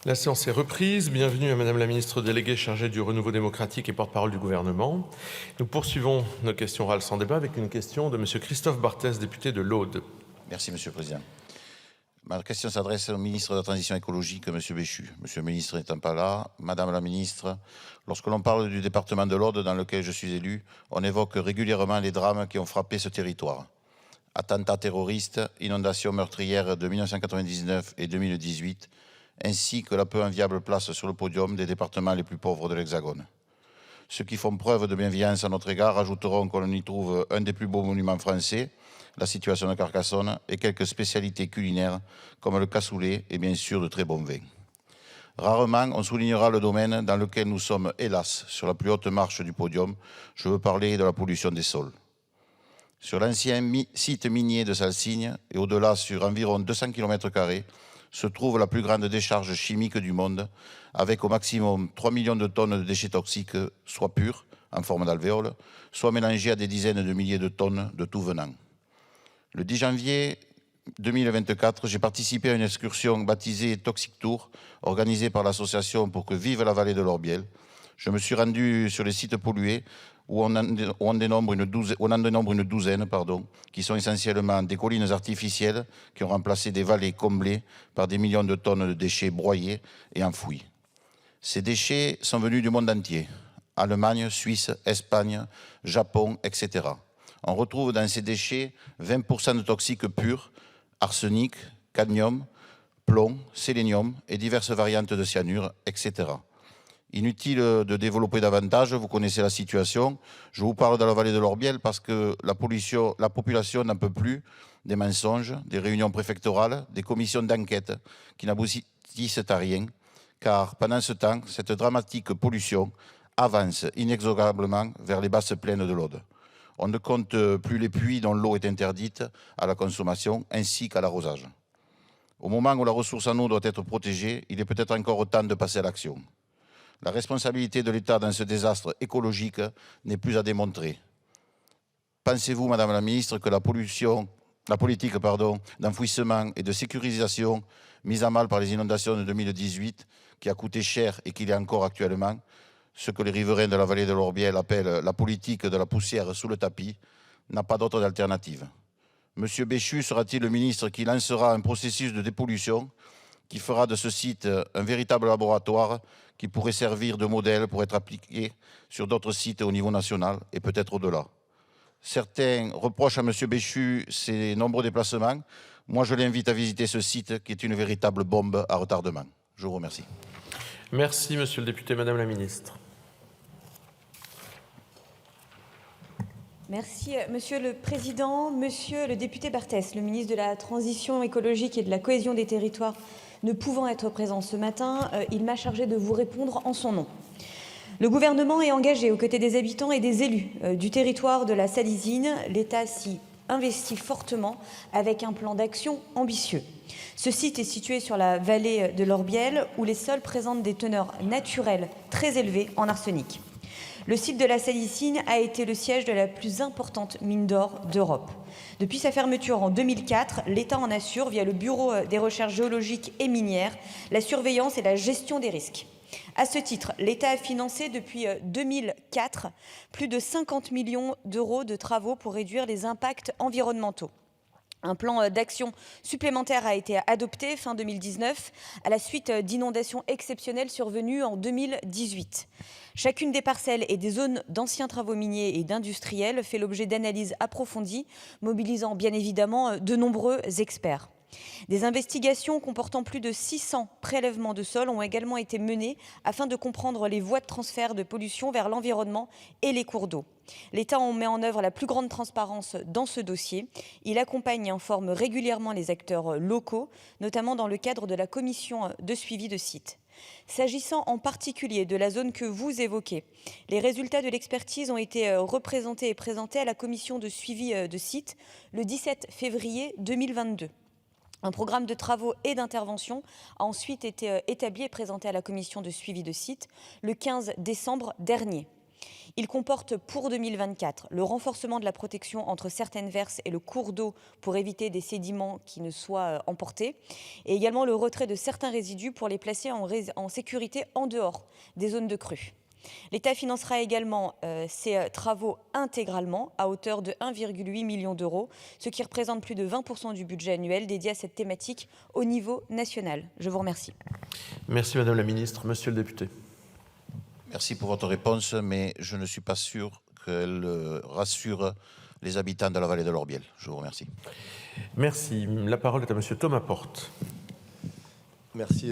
La séance est reprise. Bienvenue à Madame la ministre déléguée chargée du renouveau démocratique et porte-parole du gouvernement. Nous poursuivons nos questions orales sans débat avec une question de Monsieur Christophe Barthès, député de l'Aude. Merci Monsieur le Président. Ma question s'adresse au ministre de la Transition écologique, Monsieur Béchu. Monsieur le ministre n'étant pas là, Madame la ministre, lorsque l'on parle du département de l'Aude dans lequel je suis élu, on évoque régulièrement les drames qui ont frappé ce territoire. Attentats terroristes, inondations meurtrières de 1999 et 2018, ainsi que la peu enviable place sur le podium des départements les plus pauvres de l'Hexagone. Ceux qui font preuve de bienveillance à notre égard ajouteront qu'on y trouve un des plus beaux monuments français, la situation de Carcassonne, et quelques spécialités culinaires comme le cassoulet et bien sûr de très bons vins. Rarement, on soulignera le domaine dans lequel nous sommes, hélas, sur la plus haute marche du podium. Je veux parler de la pollution des sols. Sur l'ancien site minier de Salsigne et au-delà sur environ 200 km², se trouve la plus grande décharge chimique du monde, avec au maximum 3 millions de tonnes de déchets toxiques, soit purs, en forme d'alvéoles, soit mélangés à des dizaines de milliers de tonnes de tout venant. Le 10 janvier 2024, j'ai participé à une excursion baptisée Toxic Tour, organisée par l'association Pour que vive la vallée de l'Orbiel. Je me suis rendu sur les sites pollués, où on en dénombre une douzaine, qui sont essentiellement des collines artificielles qui ont remplacé des vallées comblées par des millions de tonnes de déchets broyés et enfouis. Ces déchets sont venus du monde entier, Allemagne, Suisse, Espagne, Japon, etc. On retrouve dans ces déchets 20% de toxiques purs, arsenic, cadmium, plomb, sélénium et diverses variantes de cyanure, etc. Inutile de développer davantage, vous connaissez la situation. Je vous parle de la vallée de l'Orbiel parce que la population n'en peut plus des mensonges, des réunions préfectorales, des commissions d'enquête qui n'aboutissent à rien, car pendant ce temps, cette dramatique pollution avance inexorablement vers les basses plaines de l'Aude. On ne compte plus les puits dont l'eau est interdite à la consommation ainsi qu'à l'arrosage. Au moment où la ressource en eau doit être protégée, il est peut-être encore temps de passer à l'action. La responsabilité de l'État dans ce désastre écologique n'est plus à démontrer. Pensez-vous, Madame la Ministre, que la politique d'enfouissement et de sécurisation mise à mal par les inondations de 2018, qui a coûté cher et qui l'est encore actuellement, ce que les riverains de la vallée de l'Orbiel appellent la politique de la poussière sous le tapis, n'a pas d'autre alternative? Monsieur Béchu sera-t-il le ministre qui lancera un processus de dépollution qui fera de ce site un véritable laboratoire qui pourrait servir de modèle pour être appliqué sur d'autres sites au niveau national et peut-être au-delà? Certains reprochent à M. Béchu ses nombreux déplacements. Moi, je l'invite à visiter ce site qui est une véritable bombe à retardement. Je vous remercie. Merci, Monsieur le député. Madame la ministre. Merci, Monsieur le Président. Monsieur le député Barthès, le ministre de la Transition écologique et de la cohésion des territoires ne pouvant être présent ce matin, il m'a chargé de vous répondre en son nom. Le gouvernement est engagé aux côtés des habitants et des élus du territoire de la Salisigne. L'État s'y investit fortement avec un plan d'action ambitieux. Ce site est situé sur la vallée de l'Orbiel où les sols présentent des teneurs naturelles très élevées en arsenic. Le site de la Salisigne a été le siège de la plus importante mine d'or d'Europe. Depuis sa fermeture en 2004, l'État en assure, via le Bureau des recherches géologiques et minières, la surveillance et la gestion des risques. À ce titre, l'État a financé depuis 2004 plus de 50 millions d'euros de travaux pour réduire les impacts environnementaux. Un plan d'action supplémentaire a été adopté fin 2019 à la suite d'inondations exceptionnelles survenues en 2018. Chacune des parcelles et des zones d'anciens travaux miniers et d'industriels fait l'objet d'analyses approfondies, mobilisant bien évidemment de nombreux experts. Des investigations comportant plus de 600 prélèvements de sol ont également été menées afin de comprendre les voies de transfert de pollution vers l'environnement et les cours d'eau. L'État en met en œuvre la plus grande transparence dans ce dossier. Il accompagne et informe régulièrement les acteurs locaux, notamment dans le cadre de la commission de suivi de site. S'agissant en particulier de la zone que vous évoquez, les résultats de l'expertise ont été représentés et présentés à la commission de suivi de site le 17 février 2022. Un programme de travaux et d'intervention a ensuite été établi et présenté à la commission de suivi de site le 15 décembre dernier. Il comporte pour 2024 le renforcement de la protection entre certaines verses et le cours d'eau pour éviter des sédiments qui ne soient emportés, et également le retrait de certains résidus pour les placer en sécurité en dehors des zones de crue. L'État financera également ces travaux intégralement à hauteur de 1,8 million d'euros, ce qui représente plus de 20% du budget annuel dédié à cette thématique au niveau national. Je vous remercie. Merci Madame la Ministre. Monsieur le député. Merci pour votre réponse, mais je ne suis pas sûr qu'elle rassure les habitants de la vallée de l'Orbiel. Je vous remercie. Merci. La parole est à Monsieur Thomas Porte. Merci.